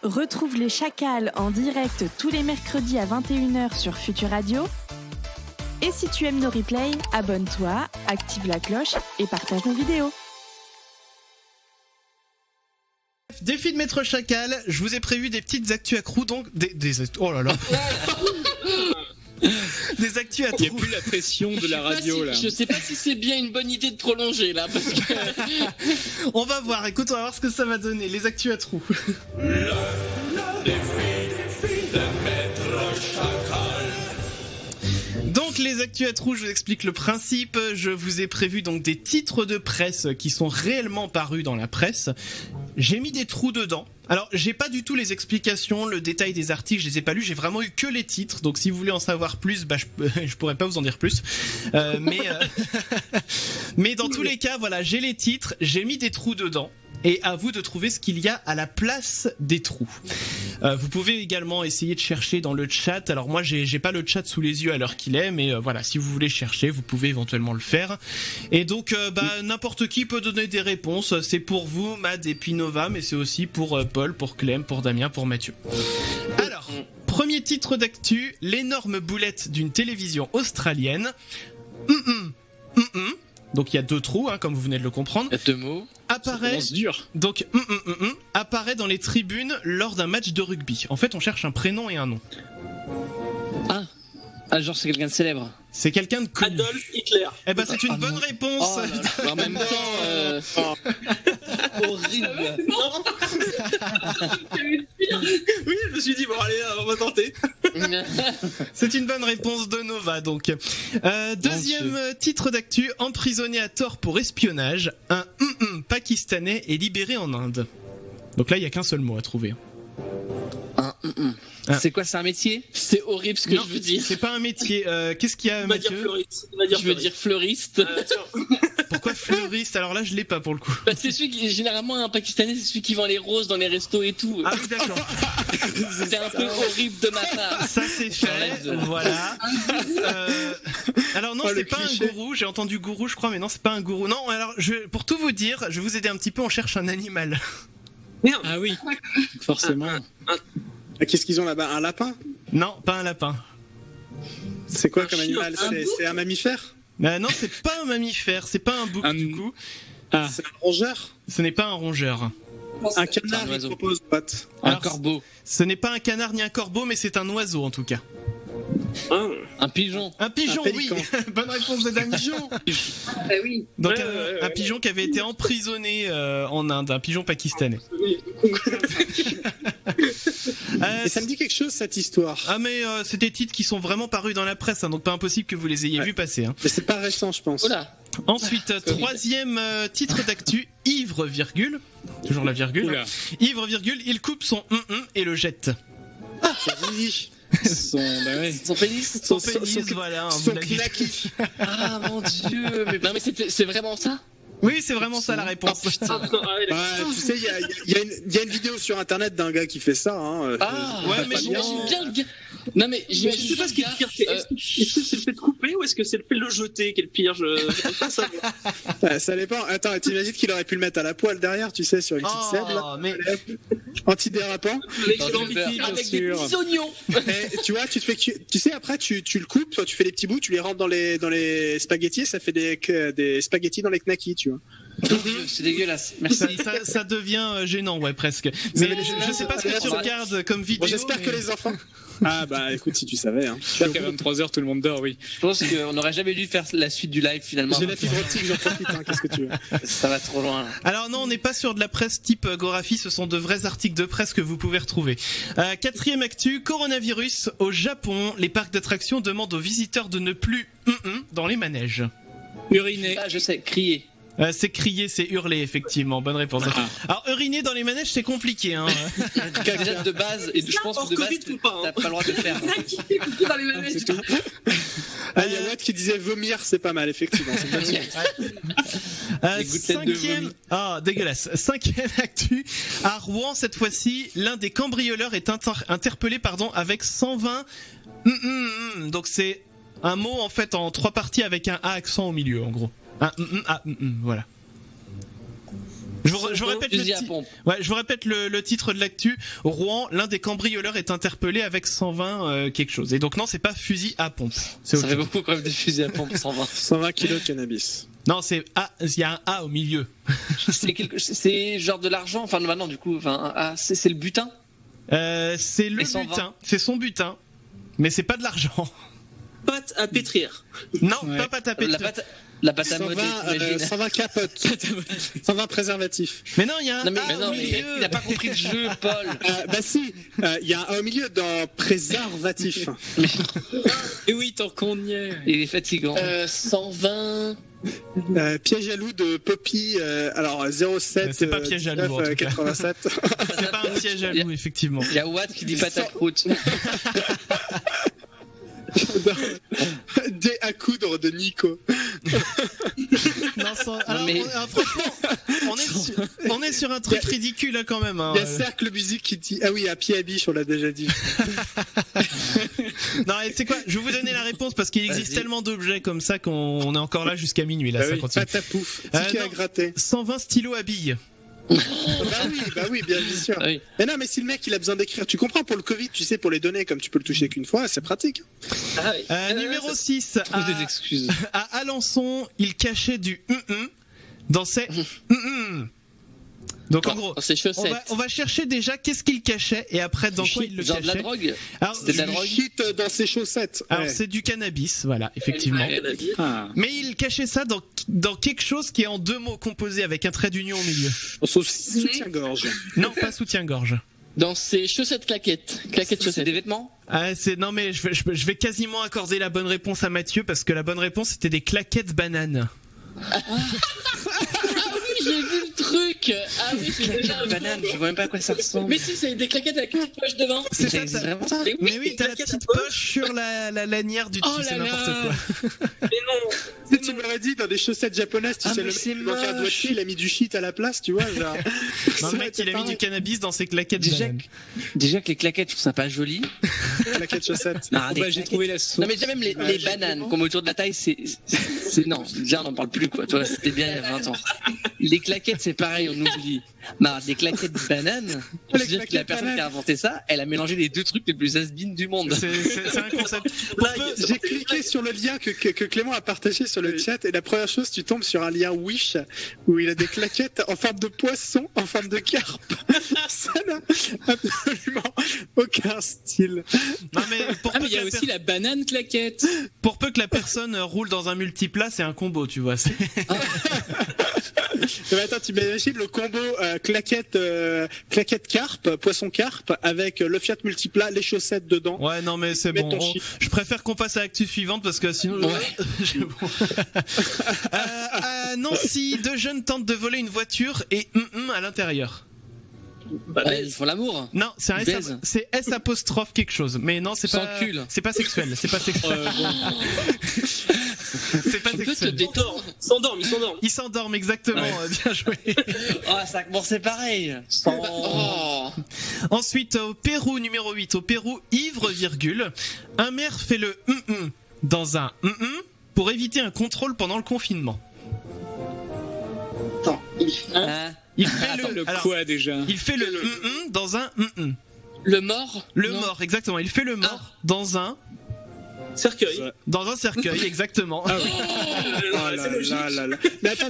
Retrouve les Chacals en direct tous les mercredis à 21h sur Futur Radio. Et si tu aimes nos replays, abonne-toi, active la cloche et partage nos vidéos. Défi de Maître Chacal, je vous ai prévu des petites actus à crew, donc oh là là. Des actus à trous. Il n'y a plus la pression de la radio là. Je sais pas si c'est bien une bonne idée de prolonger là, parce que... On va voir, écoute, on va voir ce que ça va donner, les actus à trous. Le défi de Maître Chacal. Donc les actus à trous, je vous explique le principe. Je vous ai prévu donc des titres de presse qui sont réellement parus dans la presse. J'ai mis des trous dedans. Alors, j'ai pas du tout les explications, le détail des articles, je les ai pas lus, j'ai vraiment eu que les titres. Donc si vous voulez en savoir plus, je pourrais pas vous en dire plus. Mais dans tous les cas, voilà, j'ai les titres, j'ai mis des trous dedans. Et à vous de trouver ce qu'il y a à la place des trous. Vous pouvez également essayer de chercher dans le chat. Alors moi j'ai pas le chat sous les yeux à l'heure qu'il est, mais voilà, si vous voulez chercher, vous pouvez éventuellement le faire. Et donc n'importe qui peut donner des réponses. C'est pour vous, Mad et puis Nova, mais c'est aussi pour Paul, pour Clem, pour Damien, pour Mathieu. Alors, premier titre d'actu, l'énorme boulette d'une télévision australienne. Donc il y a deux trous, comme vous venez de le comprendre. Il y a deux mots. Apparaît dur. Donc apparaît dans les tribunes lors d'un match de rugby. En fait, on cherche un prénom et un nom. Ah, genre c'est quelqu'un de célèbre. C'est quelqu'un de connu. Adolf Hitler. Eh ben c'est une bonne réponse. Oh là là. En même temps, horrible. Oui, je me suis dit, bon allez, on va tenter. C'est une bonne réponse de Nova donc. Deuxième titre d'actu, emprisonné à tort pour espionnage, un pakistanais est libéré en Inde. Donc là il y a qu'un seul mot à trouver. C'est quoi, c'est un métier? C'est horrible ce que je veux dire. C'est pas un métier. Qu'est-ce qu'il y a, Mathieu? Je veux dire fleuriste. Pourquoi fleuriste? Alors là, je l'ai pas pour le coup. Bah, c'est celui qui, généralement, un Pakistanais, c'est celui qui vend les roses dans les restos et tout. Ah oui, d'accord. C'était un peu horrible de ma part. Ça c'est fait, voilà. Alors non, c'est pas un gourou. J'ai entendu gourou, je crois, mais non, c'est pas un gourou. Non, alors pour tout vous dire, je vais vous aider un petit peu. On cherche un animal. Merde. Ah oui, forcément. Qu'est-ce qu'ils ont là-bas? Un lapin? Non, pas un lapin. C'est quoi comme animal? C'est un mammifère? Non, c'est pas un mammifère, c'est pas un bouc du coup. C'est un rongeur? Ce n'est pas un rongeur. Un canard, il propose what? Un corbeau. Ce n'est pas un canard ni un corbeau, mais c'est un oiseau en tout cas. Un pigeon. Un pigeon, oui. Bonne réponse de Damien. Oui. Donc un pigeon qui avait été emprisonné en Inde, un pigeon pakistanais. Et ça me dit quelque chose cette histoire. Ah mais c'est des titres qui sont vraiment parus dans la presse, donc pas impossible que vous les ayez vus passer. Mais c'est pas récent, je pense. Oula. Ensuite, troisième titre d'actu, ivre virgule, toujours la virgule. Oula. Ivre virgule, il coupe son et le jette. Son pénis. Son pénis, voilà. Son knacky. Ah mon dieu. Mais non mais c'est vraiment ça? Oui, c'est vraiment ça la réponse. Tu sais, il y a une vidéo sur internet d'un gars qui fait ça. Ouais, mais j'imagine bien le gars. Non mais Je sais pas ce qui est le pire, est-ce que c'est le fait de couper ou est-ce que c'est le fait de le jeter qui est le pire? Je peux pas savoir. Ça dépend. Attends, t'imagines qu'il aurait pu le mettre à la poêle derrière, tu sais, sur une petite sève là, mais... antidérapant. avec des petits oignons. Et, tu vois, tu sais, après tu le coupes, toi tu fais des petits bouts, tu les rentres dans les spaghettis, et ça fait des spaghettis dans les knackis, tu vois. C'est dégueulasse. Merci. Ça devient gênant, ouais, presque. Mais je sais pas ce que tu regardes comme vidéo. Bon, j'espère que les enfants. Ah bah écoute, si tu savais. J'espère qu'à 23h tout le monde dort, oui. Je pense qu'on n'aurait jamais dû faire la suite du live finalement. J'ai la fibre optique, j'en profite, qu'est-ce que tu veux. Ça va trop loin. Là. Alors non, on n'est pas sur de la presse type Gorafi, ce sont de vrais articles de presse que vous pouvez retrouver. Quatrième actu, coronavirus. Au Japon, les parcs d'attractions demandent aux visiteurs de ne plus dans les manèges. Uriner. Ah, je sais, crier. C'est crier, c'est hurler, effectivement. Bonne réponse. Alors, uriner dans les manèges, c'est compliqué. Déjà de base, et je pense que de base, t'as pas le droit de le faire. Dans les manèges. C'est tout. Il y a Watt qui disait vomir, c'est pas mal, effectivement. Cinquième... Ah, dégueulasse. Cinquième actu. À Rouen, cette fois-ci, l'un des cambrioleurs est interpellé avec 120... Donc, c'est un mot, en fait, en 3 parties avec un A accent au milieu, en gros. Voilà. Je vous répète Fusil à pompe. je vous répète le titre de l'actu. Rouen, l'un des cambrioleurs est interpellé avec 120 quelque chose. Et donc non, c'est pas fusil à pompe. C'est Ça autre fait chose. beaucoup quand même des fusils à pompe, 120. 120 kilos de cannabis. Non, c'est A. Il y a un A au milieu. C'est genre de l'argent, enfin non du coup, c'est le butin. C'est le Et 120. butin. C'est son butin. Mais c'est pas de l'argent. Pâte à pétrir. Non, Ouais. pas taper. La pâte à 120, modeler, t'imagines. 120 capotes. 120 préservatifs. Mais non, il y a un Non mais, A au mais milieu. il a pas compris le jeu, Paul. Bah si, il y a un A au milieu dans préservatif. Et oui, tant qu'on y est. Il est fatigant. 120. Piège à loup de Poppy, alors 07 C'est pas piège à loup, en tout cas. 87. C'est pas un piège à loup, effectivement. Il y a Watt qui dit pâte à croûte. Des à coudre de Nico. Non, alors, mais- franchement, on est sur un truc ridicule là, quand même. Hein. Il y a Cercle Musique qui dit ah oui, à pied à biche, on l'a déjà dit. Non, et c'est quoi? Je vais vous donner la réponse parce qu'il existe Vas-y. tellement d'objets comme ça qu'on est encore là jusqu'à minuit. Là, Ah ça oui, continue. pâte à pouf, ticket non. à gratter. 120 stylos à billes. Bah oui, bien sûr. Ah oui. Mais non, mais si le mec il a besoin d'écrire, tu comprends pour le Covid, tu sais, pour les données, comme tu peux le toucher qu'une fois, c'est pratique. Ah oui. Numéro 6. Trouve des excuses. À Alençon, il cachait du dans ses Donc en gros, Dans ses chaussettes. on va chercher déjà qu'est-ce qu'il cachait et après dans quoi il le Genre de la cachait. drogue. Alors, C'était de la Du drogue. shit dans ses chaussettes. alors Ouais. c'est du cannabis, voilà, effectivement. Ah. Mais il cachait ça dans quelque chose qui est en deux mots composés avec un trait d'union au milieu. Soutien-gorge. Non, pas soutien-gorge. Dans ses chaussettes claquettes. Claquettes C'est chaussettes. des vêtements. Ah, non mais je vais quasiment accorder la bonne réponse à Mathieu parce que la bonne réponse c'était des claquettes bananes. Ah oui, j'ai vu le truc. Ah oui, c'est déjà Une banane, je vois même pas à quoi ça ressemble. Mais si, c'est des claquettes avec une petite poche devant. C'est Ça ça, existe t'as- vraiment ça. Mais oui, t'as la petite poche sur la lanière du dessus, Oh c'est là n'importe là. quoi. Mais non. Si tu m'aurais dit dans des chaussettes japonaises, tu Ah, sais, mais le c'est mec qui manque un doigt de moche. pied, il a mis du shit à la place, tu vois, genre. Non, le mec il a mis du cannabis dans ses claquettes bananes. Déjà que les claquettes, je trouve ça pas joli. claquette chaussettes. Ah, des Bah, j'ai claquettes. trouvé la sauce. Non mais déjà même les bananes qu'on met autour de la taille, c'est non, déjà on n'en parle plus quoi. Tu vois, c'était bien il y a 20 ans. Les claquettes c'est pareil, on oublie. Mais alors, des claquettes de bananes, je veux dire que la personne qui a inventé ça, elle a mélangé les deux trucs les plus has-been du monde. C'est un concept. Pour peu- J'ai cliqué sur le lien que Clément a partagé sur le chat et la première chose, tu tombes sur un lien Wish où il a des claquettes en forme de poisson, en forme de carpe. Ça n'a absolument aucun style. Non mais pour Ah, peu mais il y a que la aussi la banane claquette. pour peu que la personne roule dans un multiplat, c'est un combo, tu vois. Mais attends, tu imagines le combo claquette carpe, poisson carpe avec le Fiat Multiplat, les chaussettes dedans. Ouais, non mais c'est Mets bon. ton shit. Je préfère qu'on passe à l'actu suivante parce que sinon. Ouais. Bon. À Nancy, deux jeunes tentent de voler une voiture et à l'intérieur. Bah, Ouais, ils font l'amour. Non, c'est un Baise. c'est S apostrophe quelque chose. Mais non, c'est Sans pas. cul. C'est pas sexuel. C'est pas sexuel. C'est pas Tu peux te sexuel. détendre. ils s'endorment. Ils s'endorment exactement. Bien joué. Oh, ça bon, c'est pareil. Oh. Ensuite, au Pérou, numéro 8. Au Pérou, ivre, virgule. Un maire fait le dans un pour éviter un contrôle pendant le confinement. Attends. Hein Il fait Attends, le alors, quoi déjà? il fait le dans un Le mort. Le Non. mort, exactement. Il fait le mort dans un Cercueil. cercueil, exactement. Ah oui. Oh là là là là. Mais attends.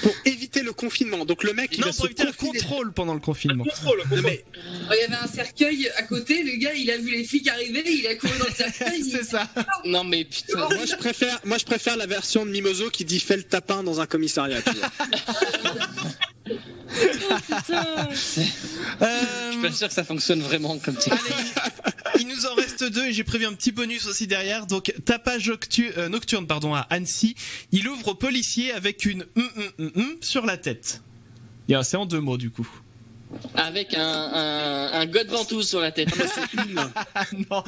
Pour éviter le confinement, donc le mec il Non, va pour se éviter le confiner. contrôle pendant le confinement. Contrôle. Non, mais Il y avait un cercueil à côté, le gars il a vu les flics arriver, il a couru dans le cercueil. C'est ça. Non mais putain. moi je préfère la version de Mimoso qui dit fais le tapin dans un commissariat. Tu vois. Je suis pas sûr que ça fonctionne vraiment comme ça. Allez, il nous en reste deux et j'ai prévu un petit bonus aussi derrière. Donc tapage nocturne à Annecy. Il ouvre au policier avec une sur la tête. Et c'est en deux mots du coup. Avec un god ventouse sur la tête. Non,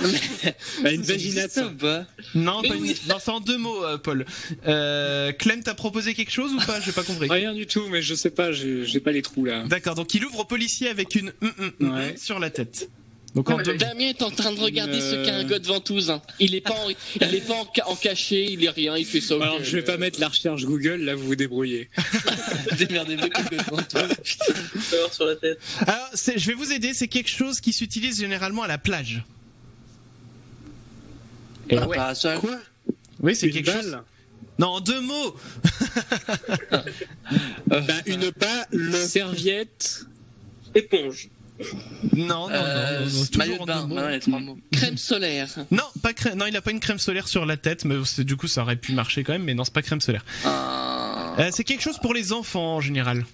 Bah, une vaginette. Ça ou pas non, Mais pas oui. non, c'est en deux mots, Paul. Clem, t'as proposé quelque chose ou pas? J'ai pas compris. Rien du tout, mais je sais pas, j'ai pas les trous là. D'accord, donc il ouvre au policier avec une Ouais. sur la tête. Donc en 2 mots. Damien est en train de regarder ce qu'est un god ventouse. Hein. Il est pas en cachet, il est rien, il fait ça. Alors, je vais pas mettre la recherche Google, là, vous vous débrouillez. Démerdez-vous que god ventouse. Peur sur la tête. Alors, je vais vous aider, c'est quelque chose qui s'utilise généralement à la plage. Et ouais. Parasol. Quoi? Oui, c'est Une quelque chose. balle? Non, en 2 mots. Une balle. Serviette. Éponge. Non, toujours Maillot en de bain. 2 mots. Ouais, 3 mots. Crème solaire. Non, pas crème. Non, il a pas une crème solaire sur la tête, mais du coup, ça aurait pu marcher quand même. Mais non, c'est pas crème solaire. C'est quelque chose pour les enfants en général.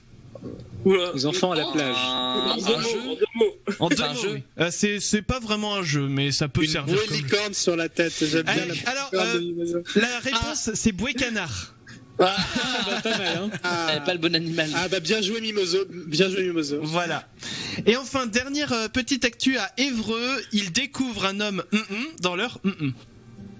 Oula. Les enfants à la plage. En deux mots. En 2 C'est un mots. jeu. Oui. C'est pas vraiment un jeu, mais ça peut Une servir bouée comme. licorne sur la tête. J'aime bien Allez, la alors, licorne de Mimoso. La réponse, c'est bouée canard. Bah, pas mal, hein. Elle est pas le bon animal. Ah bah bien joué Mimoso. Bien joué Mimoso. Voilà. Et enfin, dernière petite actu à Évreux, ils découvrent un homme dans leur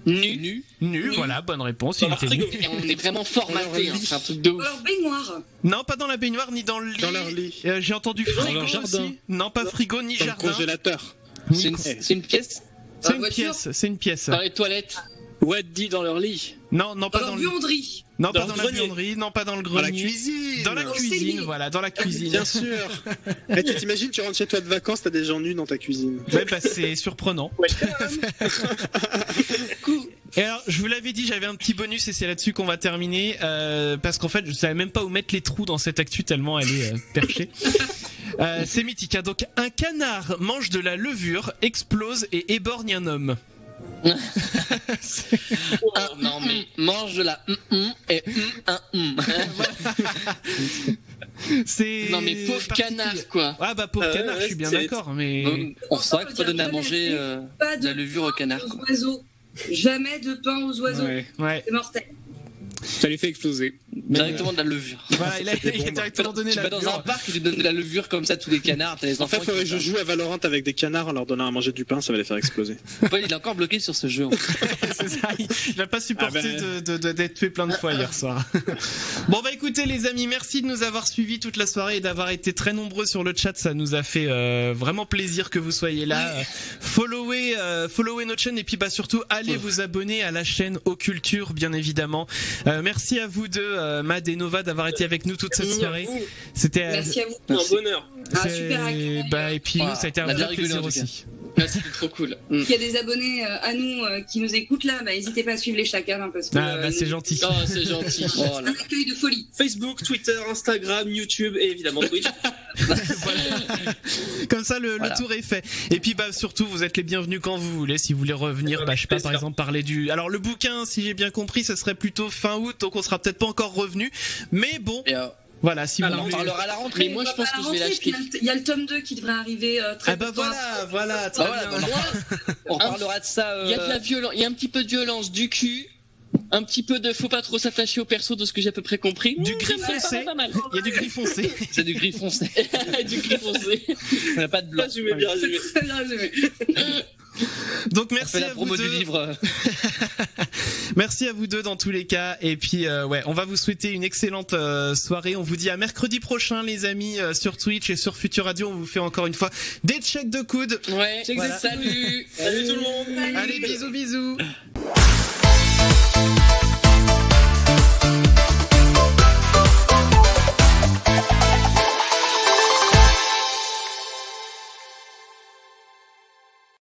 Nu. nu. Voilà, bonne réponse. Il était nu. Et on est vraiment formaté, hein. C'est un truc de ouf. Alors, baignoire. Non, pas dans la baignoire ni dans le lit. Dans leur lit. J'ai entendu Dans frigo leur jardin. aussi. Non, pas frigo ni Dans le jardin. congélateur. C'est une pièce. C'est Dans une la voiture. pièce. C'est une pièce. Dans les toilettes. Waddi dans leur lit. Non, pas Dans dans leur le. buanderie. Non, pas Dans dans le la grenier. buanderie. Non, pas dans le Dans la grenier. cuisine. Dans la Dans le cuisine, cellier. voilà, dans la cuisine. Bien sûr. Tu t'imagines, tu rentres chez toi de vacances, t'as des gens nus dans ta cuisine. Ouais, bah c'est surprenant. Et alors, je vous l'avais dit, j'avais un petit bonus et c'est là-dessus qu'on va terminer parce qu'en fait, je savais même pas où mettre les trous dans cette actu tellement elle est perchée. C'est mythique. Hein. Donc, un canard mange de la levure, explose et éborgne un homme. Non mais mange de la et un C'est Non mais pauvre particulier. canard, quoi. Ah bah pauvre canard, je suis bien c'est- d'accord, mais On saurait qu'il faut donner à manger Pas de la levure au canard. aux oiseaux. Jamais de pain aux oiseaux. Ouais. ouais. C'est mortel. Ça les fait exploser. Directement de la levure. Voilà, il a directement donné Tu la vas dans un levure. parc et tu donnes de la levure comme ça à tous les canards. T'as les En fait, enfants. faudrait que je joue à Valorant avec des canards en leur donnant à manger du pain, ça va les faire exploser. Paul, il est encore bloqué sur ce jeu. En fait. C'est ça, il a pas supporté Ah d'être tué plein de fois hier soir. Bon bah écoutez les amis, merci de nous avoir suivis toute la soirée et d'avoir été très nombreux sur le chat, ça nous a fait vraiment plaisir que vous soyez là. Followez notre chaîne et puis bah surtout allez vous abonner à la chaîne Occulture bien évidemment. Merci à vous deux, Mad et Nova, d'avoir été avec nous toute cette soirée. C'était Merci à vous. Un bonheur. Ah, super accueil. bah et puis nous ça a été un On a bien vrai rigolé, plaisir en tout cas. aussi. Ah, c'était trop cool. S'il y a des abonnés à nous qui nous écoutent là, bah, n'hésitez pas à suivre les chacals hein, parce que Ah bah c'est gentil. Oh, c'est gentil. Oh là. un accueil de folie. Facebook, Twitter, Instagram, YouTube et évidemment Twitch. Comme ça, le tour est fait. Et puis, bah, surtout, vous êtes les bienvenus quand vous voulez. Si vous voulez revenir, bah, je sais pas, par exemple, parler du. Alors, le bouquin, si j'ai bien compris, ça serait plutôt fin août, donc on sera peut-être pas encore revenu. Mais bon, Et, voilà, si vous on voulez. parlera à la rentrée. Mais moi, je pense que je vais l'acheter. Il y a le tome 2 qui devrait arriver très Ah bah peu de temps voilà, très Ah, voilà, bien. bah, on parlera de ça. Il y a de la violence, il y a un petit peu de violence, du cul, un petit peu de faut pas trop s'attacher au perso de ce que j'ai à peu près compris. Du gris foncé. Pas mal. Il y a du gris foncé. C'est du gris foncé. Du gris foncé. On n'a pas de blanc. Résumé, bien résumé. Très bien résumé. Donc, On merci fait la à vous promo deux. du livre. Merci à vous deux dans tous les cas. Et puis, ouais, on va vous souhaiter une excellente soirée. On vous dit à mercredi prochain, les amis, sur Twitch et sur Future Radio. On vous fait encore une fois des checks de coude. Ouais, Voilà. salut. Salut tout le monde. Allez, bisous, bisous.